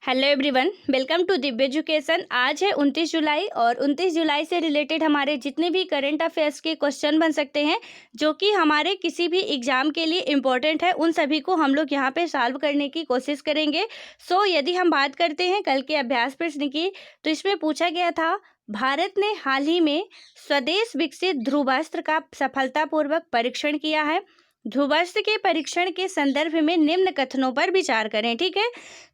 Hello everyone, welcome to Divya education. आज है 29 जुलाई और 29 जुलाई से रिलेटेड हमारे जितने भी करंट अफेयर्स के क्वेश्चन बन सकते हैं जो कि हमारे किसी भी एग्जाम के लिए इम्पोर्टेंट है, उन सभी को हम लोग यहाँ पे सॉल्व करने की कोशिश करेंगे। यदि हम बात करते हैं कल के अभ्यास प्रश्न की, तो इसमें पूछा गया था भारत ने हाल ही में स्वदेश विकसित ध्रुवास्त्र का सफलतापूर्वक परीक्षण किया है। ध्रुवास्त्र के परीक्षण के संदर्भ में निम्न कथनों पर विचार करें। ठीक है,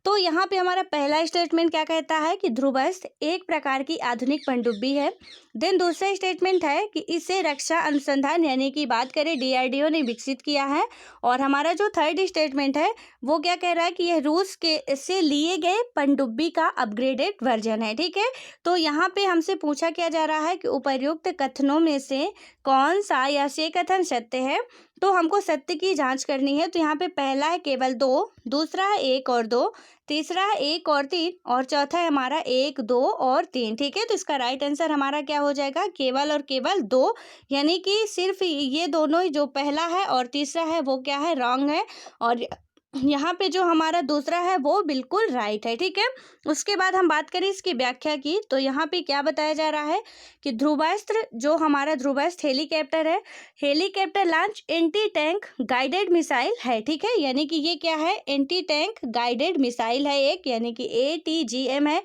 तो यहाँ पे हमारा पहला स्टेटमेंट क्या कहता है कि ध्रुवास्त्र एक प्रकार की आधुनिक पनडुब्बी है। देन दूसरा स्टेटमेंट है कि इसे रक्षा अनुसंधान यानी कि बात करें डीआरडीओ ने विकसित किया है। और हमारा जो थर्ड स्टेटमेंट है वो क्या कह रहा है कि यह रूस के से लिए गए पनडुब्बी का अपग्रेडेड वर्जन है। ठीक है, तो यहाँ पे हमसे पूछा क्या जा रहा है कि उपर्युक्त कथनों में से कौन सा या से कथन सत्य है। तो हमको सत्य की जांच करनी है। तो यहाँ पे पहला है केवल 2, दूसरा है 1 और 2, तीसरा है 1 और 3 और चौथा है हमारा 1, 2 और 3। ठीक है, तो इसका राइट आंसर हमारा क्या हो जाएगा, केवल और केवल 2, यानी कि सिर्फ ये दोनों ही, जो पहला है और तीसरा है वो क्या है, रॉन्ग है। और यहाँ पे जो हमारा दूसरा है वो बिल्कुल राइट है। ठीक है, उसके बाद हम बात करें इसकी व्याख्या की, तो यहाँ पे क्या बताया जा रहा है कि ध्रुवास्त्र, जो हमारा ध्रुवास्त्र हेलीकॉप्टर है, helicopter launch anti tank guided missile है। ठीक है, यानी कि ये क्या है, एंटी टैंक गाइडेड मिसाइल है एक, यानी कि ATGM है।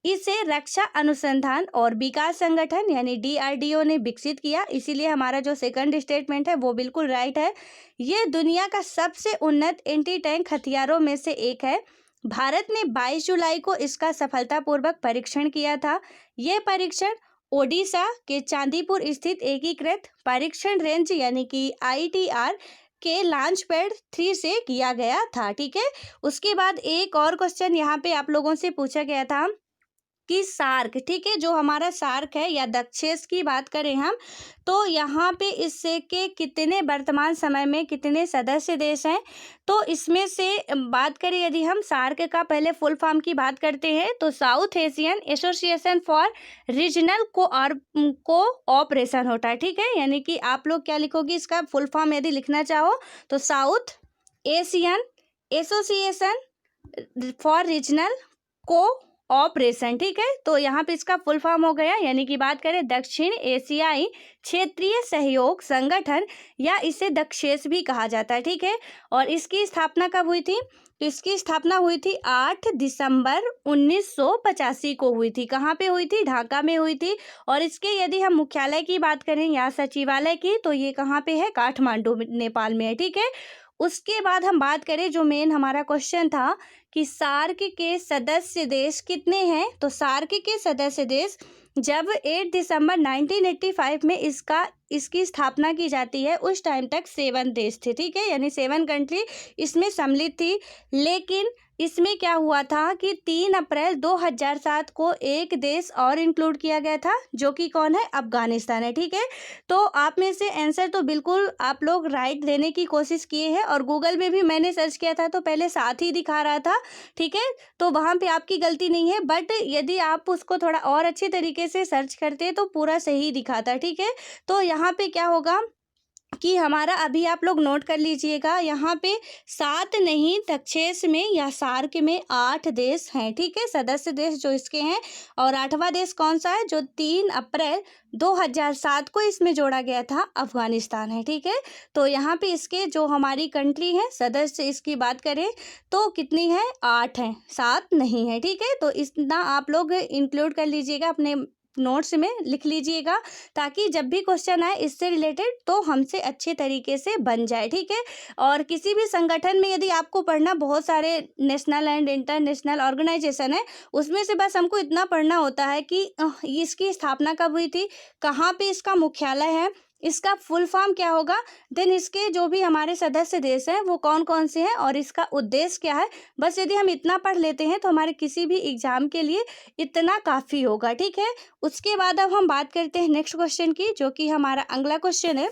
इसे रक्षा अनुसंधान और विकास संगठन यानी DRDO ने विकसित किया, इसीलिए हमारा जो सेकंड स्टेटमेंट है वो बिल्कुल राइट है। ये दुनिया का सबसे उन्नत एंटी टैंक हथियारों में से एक है। भारत ने 22 जुलाई को इसका सफलतापूर्वक परीक्षण किया था। ये परीक्षण ओडिशा के चांदीपुर स्थित एकीकृत परीक्षण रेंज यानी कि ITR के लॉन्च पैड 3 से किया गया था। ठीक है, उसके बाद एक और क्वेश्चन यहाँ पे आप लोगों से पूछा गया था कि सार्क, ठीक है, जो हमारा सार्क है या दक्षेस की बात करें हम, तो यहाँ पे इससे के कितने वर्तमान समय में कितने सदस्य देश हैं। तो इसमें से बात करें यदि हम सार्क का पहले फुल फॉर्म की बात करते हैं तो south Asian association for regional cooperation होता है। ठीक है, यानी कि आप लोग क्या लिखोगे, इसका फुल फॉर्म यदि लिखना चाहो तो south Asian association for regional operation. ठीक है, तो यहाँ पे इसका फुल फॉर्म हो गया, यानी कि बात करें दक्षिण एशियाई क्षेत्रीय सहयोग संगठन, या इसे दक्षेस भी कहा जाता है। ठीक है, और इसकी स्थापना कब हुई थी, तो इसकी स्थापना हुई थी 8 दिसंबर 1985 को हुई थी। कहाँ पे हुई थी, ढाका में हुई थी। और इसके यदि हम मुख्यालय की बात करें या सचिवालय की, तो ये कहाँ पे है, काठमांडू नेपाल में है। ठीक है, उसके बाद हम बात करें जो मेन हमारा क्वेश्चन था कि सार्क के सदस्य देश कितने हैं, तो सार्क के सदस्य देश जब 8 दिसंबर 1985 में इसकी स्थापना की जाती है, उस टाइम तक 7 देश थे। ठीक है, यानी 7 कंट्री इसमें सम्मिलित थी। लेकिन इसमें क्या हुआ था कि 3 अप्रैल 2007 को एक देश और इंक्लूड किया गया था, जो कि कौन है, अफगानिस्तान है। ठीक है, तो आप में से आंसर तो बिल्कुल आप लोग राइट देने की कोशिश किए हैं, और गूगल में भी मैंने सर्च किया था तो पहले साथ ही दिखा रहा था। ठीक है, तो वहाँ पे आपकी गलती नहीं है, बट यदि आप उसको थोड़ा और अच्छे तरीके से सर्च करते तो पूरा सही दिखाता। ठीक है, तो यहाँ पे क्या होगा कि हमारा, अभी आप लोग नोट कर लीजिएगा, यहाँ पे 7 नहीं, दक्षेस में या सार्क में 8 देश हैं। ठीक है, सदस्य देश जो इसके हैं। और 8वां देश कौन सा है, जो 3 अप्रैल 2007 को इसमें जोड़ा गया था, अफगानिस्तान है। ठीक है, तो यहाँ पे इसके जो हमारी कंट्री है सदस्य, इसकी बात करें तो कितनी है, 8 हैं, 7 नहीं है। ठीक है, तो इतना आप लोग इंक्लूड कर लीजिएगा, अपने नोट्स में लिख लीजिएगा, ताकि जब भी क्वेश्चन आए इससे रिलेटेड तो हमसे अच्छे तरीके से बन जाए। ठीक है, और किसी भी संगठन में यदि आपको पढ़ना, बहुत सारे नेशनल एंड इंटरनेशनल ऑर्गेनाइजेशन है, उसमें से बस हमको इतना पढ़ना होता है कि इसकी स्थापना कब हुई थी, कहाँ पे इसका मुख्यालय है, इसका फुल फॉर्म क्या होगा, देन इसके जो भी हमारे सदस्य देश हैं वो कौन कौन से हैं, और इसका उद्देश्य क्या है। बस यदि हम इतना पढ़ लेते हैं तो हमारे किसी भी एग्जाम के लिए इतना काफ़ी होगा। ठीक है, उसके बाद अब हम बात करते हैं नेक्स्ट क्वेश्चन की, जो कि हमारा अगला क्वेश्चन है।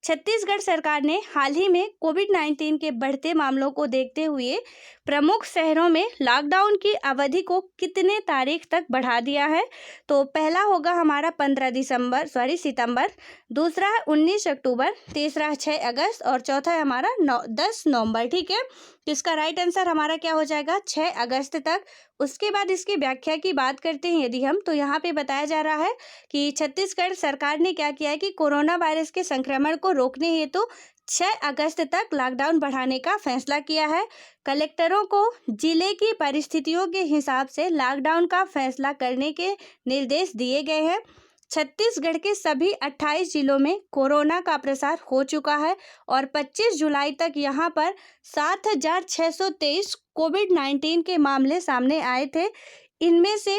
छत्तीसगढ़ सरकार ने हाल ही में कोविड-19 के बढ़ते मामलों को देखते हुए प्रमुख शहरों में लॉकडाउन की अवधि को कितने तारीख तक बढ़ा दिया है। तो पहला होगा हमारा 15 सितंबर, दूसरा है 19 अक्टूबर, तीसरा है 6 अगस्त और चौथा है हमारा 10 नवंबर। ठीक है, तो इसका राइट आंसर हमारा क्या हो जाएगा 6 अगस्त तक। उसके बाद इसकी व्याख्या की बात करते हैं यदि हम, तो यहाँ पे बताया जा रहा है कि छत्तीसगढ़ सरकार ने क्या किया है कि कोरोना वायरस के संक्रमण को रोकने हेतु 6 अगस्त तक लॉकडाउन बढ़ाने का फैसला किया है। कलेक्टरों को जिले की परिस्थितियों के हिसाब से लॉकडाउन का फैसला करने के निर्देश दिए गए हैं। छत्तीसगढ़ के सभी 28 जिलों में कोरोना का प्रसार हो चुका है और 25 जुलाई तक यहां पर 7,623 कोविड-19 के मामले सामने आए थे। इनमें से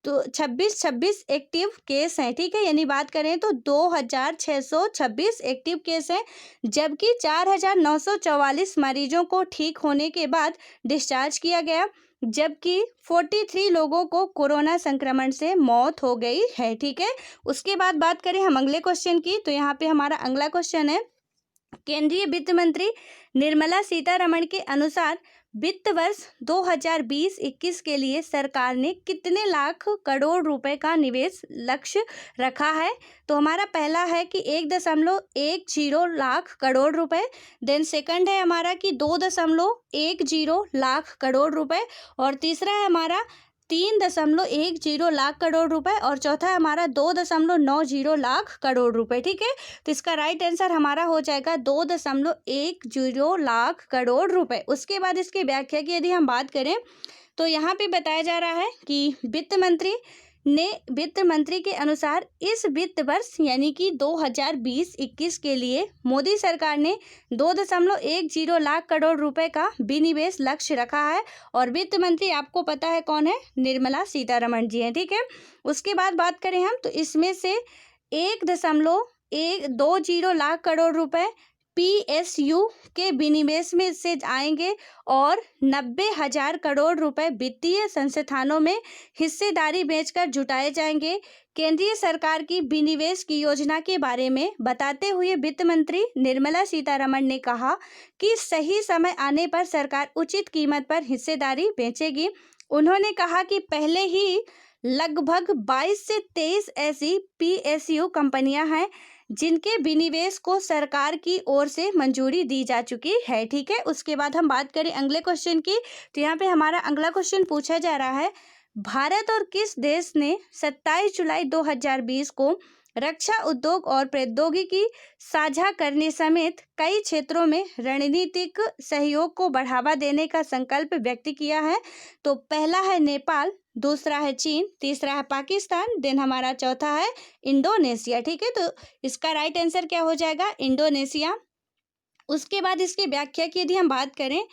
26 एक्टिव केस हैं, ठीक है, यानी बात करें तो 2,626 एक्टिव केस हैं, जबकि 4,944 मरीजों को ठीक होने के बाद डिस्चार्ज किया गया, जबकि 43 लोगों को कोरोना संक्रमण से मौत हो गई है, ठीक है। उसके बाद बात करें हम अगले क्वेश्चन की, तो यहाँ पे हमारा अगला क्वेश्चन है, केंद्रीय वित्त मंत्री निर्मला सीतारमण के अनुसार वित्त वर्ष 2020-21 के लिए सरकार ने कितने लाख करोड़ रुपए का निवेश लक्ष्य रखा है? तो हमारा पहला है कि 1.10 लाख करोड़ रुपए, देन सेकंड है हमारा कि 2.10 लाख करोड़ रुपए, और तीसरा है हमारा 3.10 लाख करोड़ रुपए, और चौथा है हमारा 2.90 लाख करोड़ रुपए, ठीक है। तो इसका राइट आंसर हमारा हो जाएगा 2.10 लाख करोड़ रुपए। उसके बाद इसकी व्याख्या की यदि हम बात करें, तो यहाँ पे बताया जा रहा है कि वित्त मंत्री के अनुसार इस वित्त वर्ष यानी कि 2020-21 के लिए मोदी सरकार ने 2.10 लाख करोड़ रुपए का विनिवेश लक्ष्य रखा है, और वित्त मंत्री आपको पता है कौन है, निर्मला सीतारमण जी हैं, ठीक है। उसके बाद बात करें हम, तो इसमें से 1.120 लाख करोड़ रुपए PSU के विनिवेश में से आएंगे और 90,000 करोड़ रुपए वित्तीय संस्थानों में हिस्सेदारी बेचकर जुटाए जाएंगे। केंद्रीय सरकार की विनिवेश की योजना के बारे में बताते हुए वित्त मंत्री निर्मला सीतारमण ने कहा कि सही समय आने पर सरकार उचित कीमत पर हिस्सेदारी बेचेगी। उन्होंने कहा कि पहले ही लगभग 22 से 23 ऐसी PSU कंपनियां हैं जिनके विनिवेश को सरकार की ओर से मंजूरी दी जा चुकी है, ठीक है। उसके बाद हम बात करें अगले क्वेश्चन की, तो यहाँ पे हमारा अगला क्वेश्चन पूछा जा रहा है, भारत और किस देश ने 27 जुलाई 2020 को रक्षा उद्योग और प्रौद्योगिकी साझा करने समेत कई क्षेत्रों में रणनीतिक सहयोग को बढ़ावा देने का संकल्प व्यक्त किया है? तो पहला है नेपाल, दूसरा है चीन, तीसरा है पाकिस्तान, देन हमारा चौथा है इंडोनेशिया, ठीक है। तो इसका राइट आंसर क्या हो जाएगा, इंडोनेशिया। उसके बाद इसकी व्याख्या की यदि हम बात करें,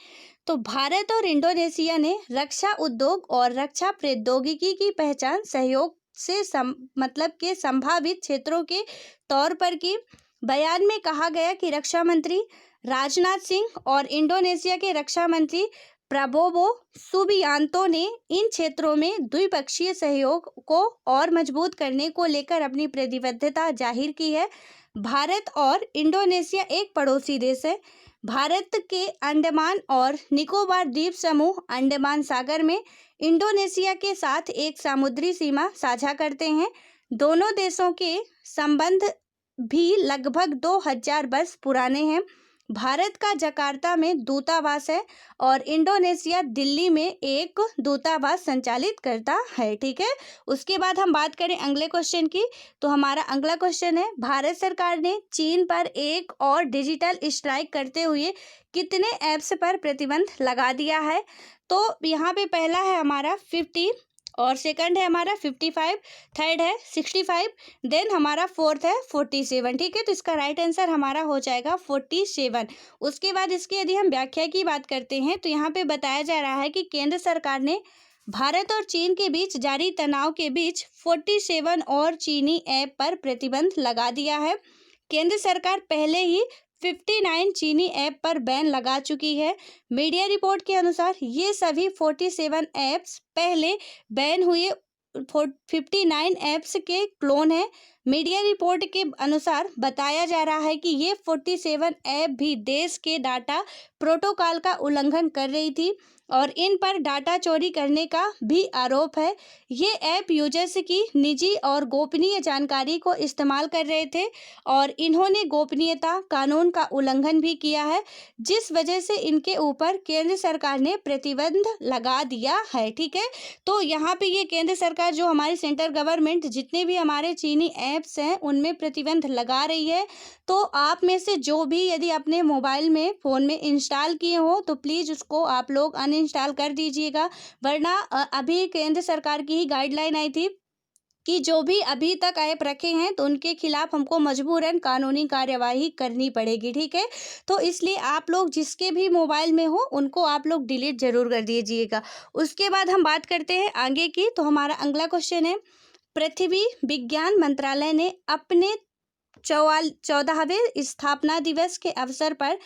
तो भारत और इंडोनेशिया ने रक्षा उद्योग और रक्षा प्रौद्योगिकी की पहचान सहयोग से मतलब के संभावित क्षेत्रों के तौर पर की। बयान में कहा गया कि रक्षा मंत्री राजनाथ सिंह और इंडोनेशिया के रक्षा मंत्री प्रबोवो सुबियांतो ने इन क्षेत्रों में द्विपक्षीय सहयोग को और मजबूत करने को लेकर अपनी प्रतिबद्धता जाहिर की है। भारत और इंडोनेशिया एक पड़ोसी देश है। भारत के अंडमान और निकोबार द्वीप समूह अंडमान सागर में इंडोनेशिया के साथ एक समुद्री सीमा साझा करते हैं। दोनों देशों के संबंध भी लगभग 2000 वर्ष पुराने हैं। भारत का जकार्ता में दूतावास है और इंडोनेशिया दिल्ली में एक दूतावास संचालित करता है, ठीक है। उसके बाद हम बात करें अगले क्वेश्चन की, तो हमारा अगला क्वेश्चन है, भारत सरकार ने चीन पर एक और डिजिटल स्ट्राइक करते हुए कितने ऐप्स पर प्रतिबंध लगा दिया है? तो यहाँ पे पहला है हमारा 50 और सेकंड है हमारा 55, थर्ड है 65, देन हमारा फोर्थ है 47, ठीक है। तो इसका राइट आंसर हमारा हो जाएगा 47। उसके बाद इसकी यदि हम व्याख्या की बात करते हैं, तो यहाँ पे बताया जा रहा है कि केंद्र सरकार ने भारत और चीन के बीच जारी तनाव के बीच 47 और चीनी ऐप पर प्रतिबंध लगा दिया है। केंद्र सरकार पहले ही 59 चीनी ऐप पर बैन लगा चुकी है। मीडिया रिपोर्ट के अनुसार ये सभी 47 ऐप्स पहले बैन हुए 59 ऐप्स के क्लोन हैं। मीडिया रिपोर्ट के अनुसार बताया जा रहा है कि ये 47 ऐप भी देश के डाटा प्रोटोकॉल का उल्लंघन कर रही थी। और इन पर डाटा चोरी करने का भी आरोप है। ये ऐप यूजर्स की निजी और गोपनीय जानकारी को इस्तेमाल कर रहे थे और इन्होंने गोपनीयता कानून का उल्लंघन भी किया है, जिस वजह से इनके ऊपर केंद्र सरकार ने प्रतिबंध लगा दिया है। ठीक है, तो यहाँ पे ये केंद्र सरकार जो हमारी सेंट्रल गवर्नमेंट जितने भी हमारे चीनी ऐप्स हैं उनमें प्रतिबंध लगा रही है। तो आप में से जो भी यदि अपने मोबाइल में फ़ोन में इंस्टॉल किए हो तो प्लीज़ उसको आप लोग अनइंस्टॉल कर दीजिएगा, वरना अभी केंद्र सरकार की ही गाइडलाइन आई थी कि जो भी अभी तक ऐप रखे हैं तो उनके खिलाफ हमको मजबूरन कानूनी कार्यवाही करनी पड़ेगी। ठीक है, तो इसलिए आप लोग जिसके भी मोबाइल में हो उनको आप लोग डिलीट ज़रूर कर दीजिएगा। उसके बाद हम बात करते हैं आगे की। तो हमारा अगला क्वेश्चन है, पृथ्वी विज्ञान मंत्रालय ने अपने 14वें स्थापना दिवस के अवसर पर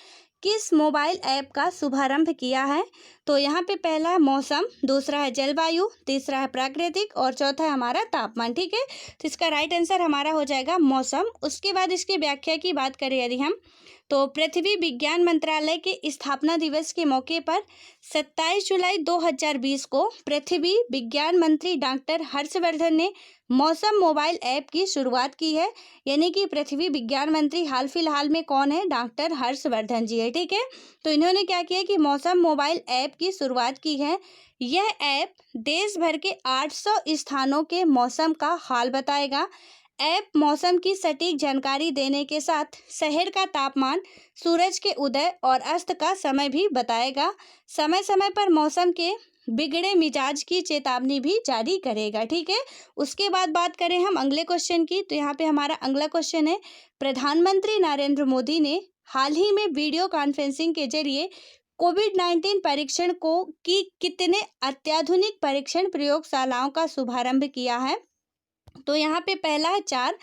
किस मोबाइल ऐप का शुभारंभ किया है? तो यहाँ पे पहला है मौसम, दूसरा है जलवायु, तीसरा है प्राकृतिक और चौथा है हमारा तापमान। ठीक है, तो इसका राइट आंसर हमारा हो जाएगा मौसम। उसके बाद इसकी व्याख्या की बात करें यदि हम, तो पृथ्वी विज्ञान मंत्रालय के स्थापना दिवस के मौके पर 27 जुलाई 2020 को पृथ्वी विज्ञान मंत्री डॉक्टर हर्षवर्धन ने मौसम मोबाइल ऐप की शुरुआत की है। यानी कि पृथ्वी विज्ञान मंत्री हाल फिलहाल में कौन है? डॉक्टर हर्षवर्धन जी है। ठीक है, तो इन्होंने क्या किया कि मौसम मोबाइल ऐप की शुरुआत की है। यह ऐप देश भर के 800 स्थानों के मौसम का हाल बताएगा। ऐप मौसम की सटीक जानकारी देने के साथ शहर का तापमान, सूरज के उदय और अस्त का समय भी बताएगा। समय समय पर मौसम के बिगड़े मिजाज की चेतावनी भी जारी करेगा। ठीक है, उसके बाद बात करें हम अगले क्वेश्चन की। तो यहाँ पे हमारा अगला क्वेश्चन है, प्रधानमंत्री नरेंद्र मोदी ने हाल ही में वीडियो कॉन्फ्रेंसिंग के जरिए कोविड-19 परीक्षण की कितने अत्याधुनिक परीक्षण प्रयोगशालाओं का शुभारंभ किया है? तो यहाँ पे पहला है 4,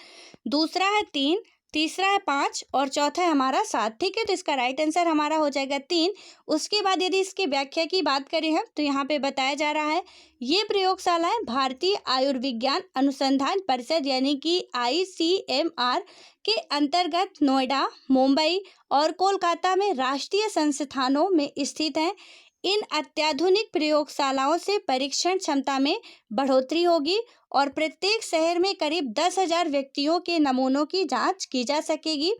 दूसरा है 3, तीसरा है 5 और चौथा है हमारा 7। ठीक है, तो इसका राइट आंसर हमारा हो जाएगा 3। उसके बाद यदि इसके व्याख्या की बात करें हम, तो यहाँ पे बताया जा रहा है ये प्रयोगशालाएं भारतीय आयुर्विज्ञान अनुसंधान परिषद यानी कि ICMR के अंतर्गत नोएडा, मुंबई और कोलकाता में राष्ट्रीय संस्थानों में स्थित हैं। इन अत्याधुनिक प्रयोगशालाओं से परीक्षण क्षमता में बढ़ोतरी होगी और प्रत्येक शहर में करीब 10,000 व्यक्तियों के नमूनों की जांच की जा सकेगी।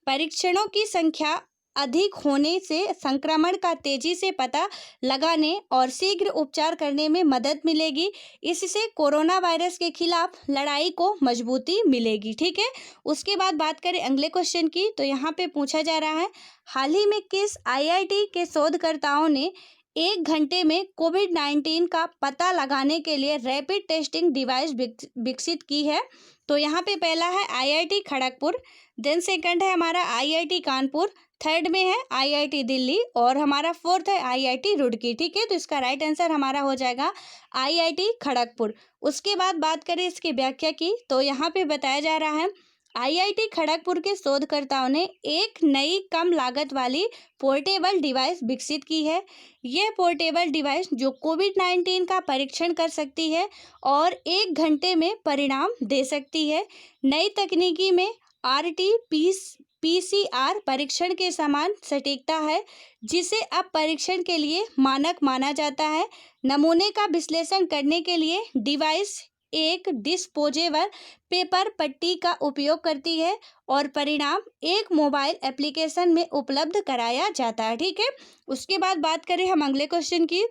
परीक्षणों की संख्या अधिक होने से संक्रमण का तेजी से पता लगाने और शीघ्र उपचार करने में मदद मिलेगी। इससे कोरोना वायरस के खिलाफ लड़ाई को मजबूती मिलेगी। ठीक है, उसके बाद बात करें अगले क्वेश्चन की। तो यहाँ पे पूछा जा रहा है, हाल ही में किस IIT के शोधकर्ताओं ने 1 घंटे में कोविड-19 का पता लगाने के लिए रैपिड टेस्टिंग डिवाइस विकसित की है? तो यहाँ पे पहला है IIT खड़गपुर, देन सेकंड है हमारा IIT कानपुर, थर्ड में है IIT दिल्ली और हमारा फोर्थ है IIT रुड़की। ठीक है, तो इसका राइट आंसर हमारा हो जाएगा IIT खड़गपुर। उसके बाद बात करें इसकी व्याख्या की। तो यहाँ पे बताया जा रहा है, IIT खड़गपुर के शोधकर्ताओं ने एक नई कम लागत वाली पोर्टेबल डिवाइस विकसित की है। यह पोर्टेबल डिवाइस जो कोविड-19 का परीक्षण कर सकती है और 1 घंटे में परिणाम दे सकती है। नई तकनीकी में RT-PCR परीक्षण के समान सटीकता है, जिसे अब परीक्षण के लिए मानक माना जाता है। नमूने का विश्लेषण करने के लिए डिवाइस एक डिस्पोजेबल पेपर पट्टी का उपयोग करती है और परिणाम एक मोबाइल एप्लीकेशन में उपलब्ध कराया जाता है। ठीक है, उसके बाद बात करें हम अगले क्वेश्चन की।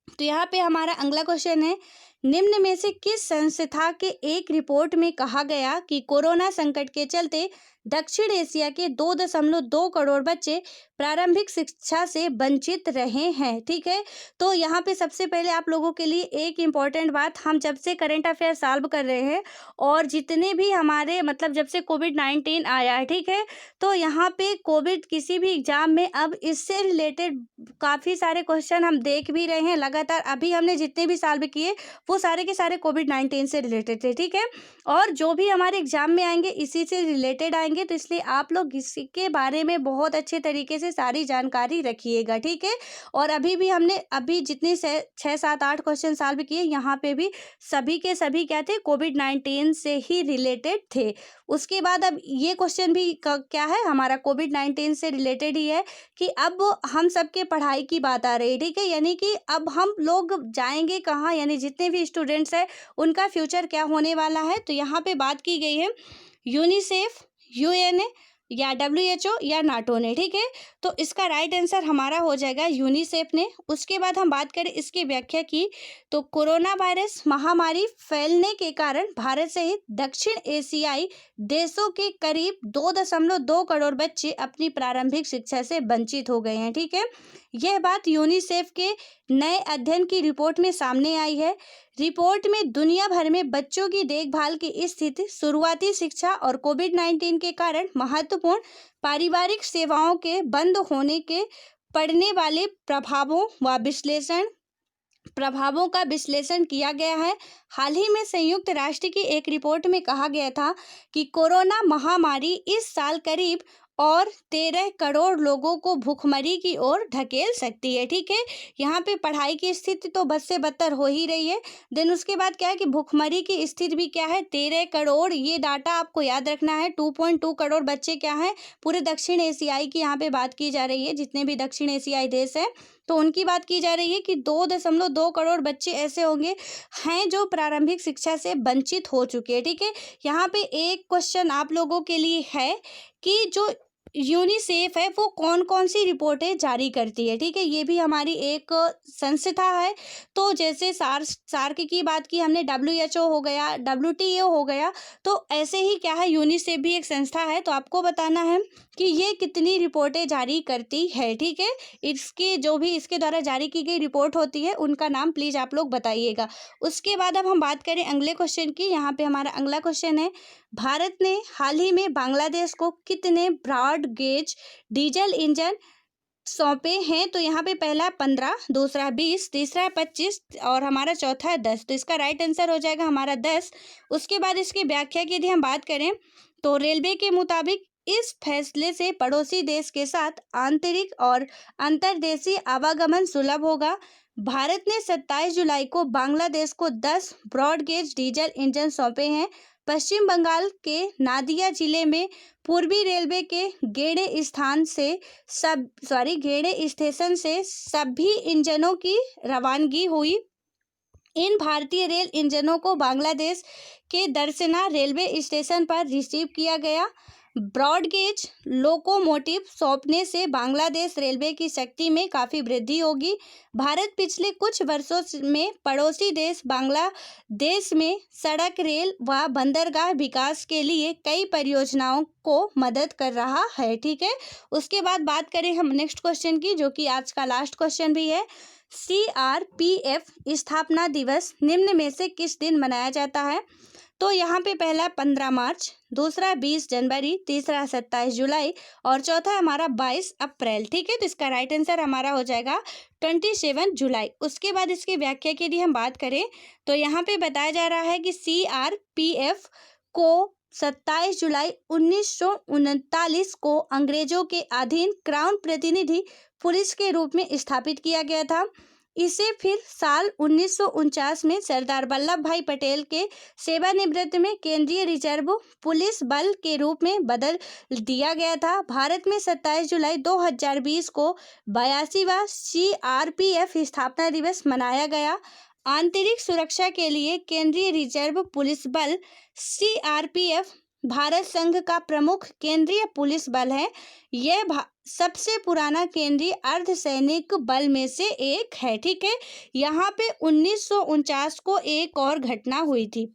तो यहाँ पे हमारा अगला क्वेश्चन है, निम्न में से किस संस्था के एक रिपोर्ट में कहा गया कि कोरोना संकट के चलते दक्षिण एशिया के 2.2 करोड़ बच्चे प्रारंभिक शिक्षा से वंचित रहे हैं? ठीक है, तो यहाँ पे सबसे पहले आप लोगों के लिए एक इम्पॉर्टेंट बात, हम जब से करंट अफेयर सॉल्व कर रहे हैं और जितने भी हमारे मतलब जब से कोविड-19 आया है, ठीक है, तो यहाँ पे कोविड किसी भी एग्जाम में अब इससे रिलेटेड काफ़ी सारे क्वेश्चन हम देख भी रहे हैं लगातार। अभी हमने जितने भी सॉल्व किए वो सारे के सारे कोविड-19 से रिलेटेड थे। ठीक है, और जो भी हमारे एग्जाम में आएंगे इसी से रिलेटेड आएंगे। जाएंगे, तो इसलिए आप लोग इसके बारे में बहुत अच्छे तरीके से सारी जानकारी रखिएगा, ठीक है। और अभी भी हमने जितने 6, 7, 8 क्वेश्चन सॉल्व किए, यहाँ पे भी सभी के सभी क्या थे, कोविड-19 से ही रिलेटेड थे। उसके बाद अब ये क्वेश्चन भी क्या है, हमारा कोविड-19 से रिलेटेड ही है कि अब हम सबके पढ़ाई की बात आ रही है, ठीक है। यानी कि अब हम लोग जाएंगे कहाँ, यानी जितने भी स्टूडेंट्स हैं उनका फ्यूचर क्या होने वाला है। तो यहाँ पे बात की गई है यूनिसेफ, यूएनए या WHO या नाटो ने, ठीक है। तो इसका राइट आंसर हमारा हो जाएगा यूनिसेफ ने। उसके बाद हम बात करें इसकी व्याख्या की, तो कोरोना वायरस महामारी फैलने के कारण भारत सहित दक्षिण एशियाई देशों के करीब 2.2 करोड़ बच्चे अपनी प्रारंभिक शिक्षा से वंचित हो गए हैं, ठीक है। यह बात यूनिसेफ के नए अध्ययन की रिपोर्ट में सामने आई है। रिपोर्ट में दुनिया भर में बच्चों की देखभाल की स्थिति, शुरुआती शिक्षा और कोविड-19 के कारण महत्वपूर्ण पारिवारिक सेवाओं के बंद होने के पड़ने वाले प्रभावों का विश्लेषण किया गया है। हाल ही में संयुक्त राष्ट्र की एक रिपोर्ट में कहा गया था कि कोरोना महामारी इस साल करीब और 13 करोड़ लोगों को भूखमरी की ओर ढकेल सकती है, ठीक है। यहाँ पे पढ़ाई की स्थिति तो बद से बदतर हो ही रही है। देन उसके बाद क्या है कि भूखमरी की स्थिति भी क्या है, 13 करोड़, ये डाटा आपको याद रखना है। 2.2 करोड़ बच्चे क्या है, पूरे दक्षिण एशियाई की यहाँ पे बात की जा रही है, जितने भी दक्षिण एशियाई देश हैं तो उनकी बात की जा रही है कि 2.2 करोड़ बच्चे ऐसे होंगे हैं जो प्रारंभिक शिक्षा से वंचित हो चुके हैं, ठीक है। यहाँ पे एक क्वेश्चन आप लोगों के लिए है कि जो यूनिसेफ है वो कौन कौन सी रिपोर्टें जारी करती है, ठीक है। ये भी हमारी एक संस्था है। तो जैसे सार्क की बात की हमने, WHO हो गया, WTO हो गया, तो ऐसे ही क्या है, यूनिसेफ भी एक संस्था है। तो आपको बताना है कि ये कितनी रिपोर्टें जारी करती है, ठीक है। इसके द्वारा जारी की गई रिपोर्ट होती है उनका नाम प्लीज़ आप लोग बताइएगा। उसके बाद अब हम बात करें अगले क्वेश्चन की। यहाँ पे हमारा अगला क्वेश्चन है, भारत ने हाल ही में बांग्लादेश को कितने ब्रॉड गेज डीजल इंजन सौंपे हैं? तो यहाँ पे पहला 15, दूसरा 20, तीसरा 25 और हमारा चौथा है 10। तो इसका राइट आंसर हो जाएगा हमारा 10। उसके बाद इसकी व्याख्या की यदि हम बात करें तो रेलवे के मुताबिक इस फैसले से पड़ोसी देश के साथ आंतरिक और अंतर्देशीय आवागमन सुलभ होगा। भारत ने 27 जुलाई को बांग्लादेश को 10 ब्रॉडगेज डीजल इंजन सौंपे हैं। पश्चिम बंगाल के नादिया जिले में पूर्वी रेलवे के गेड़े स्टेशन से सभी इंजनों की रवानगी हुई। इन भारतीय रेल इंजनों को बांग्लादेश के दरसना रेलवे स्टेशन पर रिसीव किया गया। ब्रॉडगेज लोकोमोटिव सौंपने से बांग्लादेश रेलवे की शक्ति में काफ़ी वृद्धि होगी। भारत पिछले कुछ वर्षों में पड़ोसी देश बांग्लादेश में सड़क, रेल व बंदरगाह विकास के लिए कई परियोजनाओं को मदद कर रहा है, ठीक है। उसके बाद बात करें हम नेक्स्ट क्वेश्चन की, जो कि आज का लास्ट क्वेश्चन भी है। CRPF स्थापना दिवस निम्न में से किस दिन मनाया जाता है? तो यहाँ पे पहला 15 मार्च, दूसरा 20 जनवरी, तीसरा 27 जुलाई और चौथा हमारा 22 अप्रैल, ठीक है। तो इसका राइट आंसर हमारा हो जाएगा 27 जुलाई। उसके बाद इसकी व्याख्या के लिए हम बात करें तो यहाँ पे बताया जा रहा है कि CRPF को 27 जुलाई 1939 को अंग्रेजों के अधीन क्राउन प्रतिनिधि पुलिस के रूप में स्थापित किया गया था। इसे फिर साल 1949 में सरदार वल्लभ भाई पटेल के सेवानिवृत्ति में केंद्रीय रिजर्व पुलिस बल के रूप में बदल दिया गया था। भारत में 27 जुलाई 2020 को 82वां CRPF स्थापना दिवस मनाया गया। आंतरिक सुरक्षा के लिए केंद्रीय रिजर्व पुलिस बल CRPF भारत संघ का प्रमुख केंद्रीय पुलिस बल है। यह सबसे पुराना केंद्रीय अर्धसैनिक बल में से एक है, ठीक है। यहाँ पे 1949 को एक और घटना हुई थी।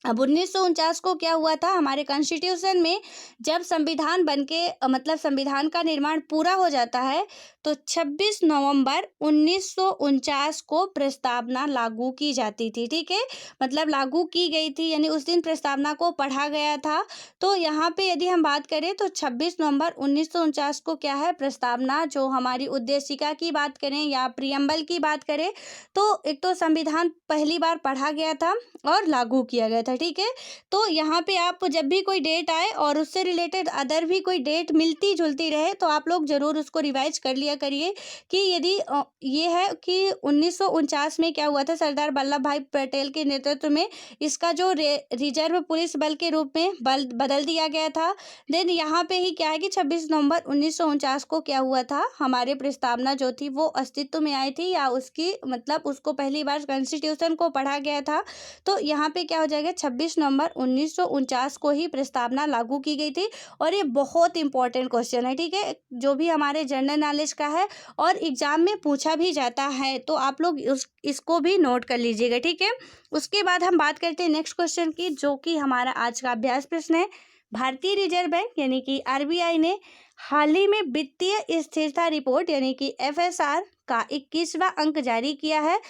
अब 1949 को क्या हुआ था, हमारे कॉन्स्टिट्यूशन में जब संविधान बनके संविधान का निर्माण पूरा हो जाता है तो 26 नवंबर 1949 को प्रस्तावना लागू की जाती थी, ठीक है। लागू की गई थी, यानी उस दिन प्रस्तावना को पढ़ा गया था। तो यहाँ पे यदि हम बात करें तो 26 नवंबर 1949 को क्या है, प्रस्तावना जो हमारी उद्देशिका की बात करें या प्रियम्बल की बात करें तो एक तो संविधान पहली बार पढ़ा गया था और लागू किया गया था, था, ठीक है। तो यहाँ पे आप जब भी कोई डेट आए और उससे रिलेटेड अदर भी कोई डेट मिलती जुलती रहे तो आप लोग ज़रूर उसको रिवाइज कर लिया करिए कि यदि ये है कि 1949 में क्या हुआ था, सरदार वल्लभ भाई पटेल के नेतृत्व में इसका जो रिजर्व पुलिस बल के रूप में बदल दिया गया था। देन यहाँ पे ही क्या है कि 26 नवंबर 1949 को क्या हुआ था, हमारे प्रस्तावना जो थी वो अस्तित्व में आई थी, या उसकी मतलब उसको पहली बार कॉन्स्टिट्यूशन को पढ़ा गया था। तो यहाँ पे क्या हो जाएगा, 26 नवंबर 1949 को ही प्रस्तावना लागू की गई थी। और ये बहुत इंपॉर्टेंट क्वेश्चन है, ठीक है, जो भी हमारे जनरल नॉलेज का है और एग्जाम में पूछा भी जाता है, तो आप लोग इसको भी नोट कर लीजिएगा, ठीक है। उसके बाद हम बात करते हैं नेक्स्ट क्वेश्चन की, जो कि हमारा आज का अभ्यास प्रश्न है। भारतीय रिजर्व बैंक यानी कि आरबीआई ने हाल ही में वित्तीय स्थिरता रिपोर्ट यानी कि एफएसआर का 21वां अंक जारी किया है,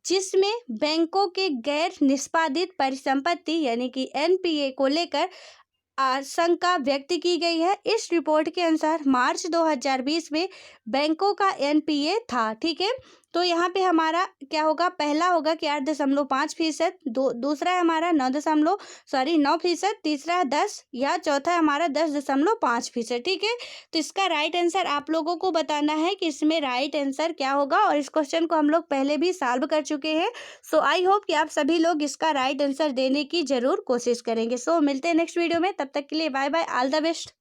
जिसमें बैंकों के गैर निष्पादित परिसंपत्ति यानी कि एनपीए को लेकर आशंका व्यक्त की गई है। इस रिपोर्ट के अनुसार मार्च 2020 में बैंकों का एनपीए था, ठीक है। तो यहाँ पे हमारा क्या होगा, पहला होगा कि 8.5%, दूसरा है हमारा 9%, तीसरा है 10, या चौथा है हमारा 10.5%, ठीक है। तो इसका राइट आंसर आप लोगों को बताना है कि इसमें राइट आंसर क्या होगा, और इस क्वेश्चन को हम लोग पहले भी सॉल्व कर चुके हैं। सो आई होप कि आप सभी लोग इसका राइट आंसर देने की जरूर कोशिश करेंगे। सो मिलते हैं नेक्स्ट वीडियो में, तब तक के लिए bye bye, all the best.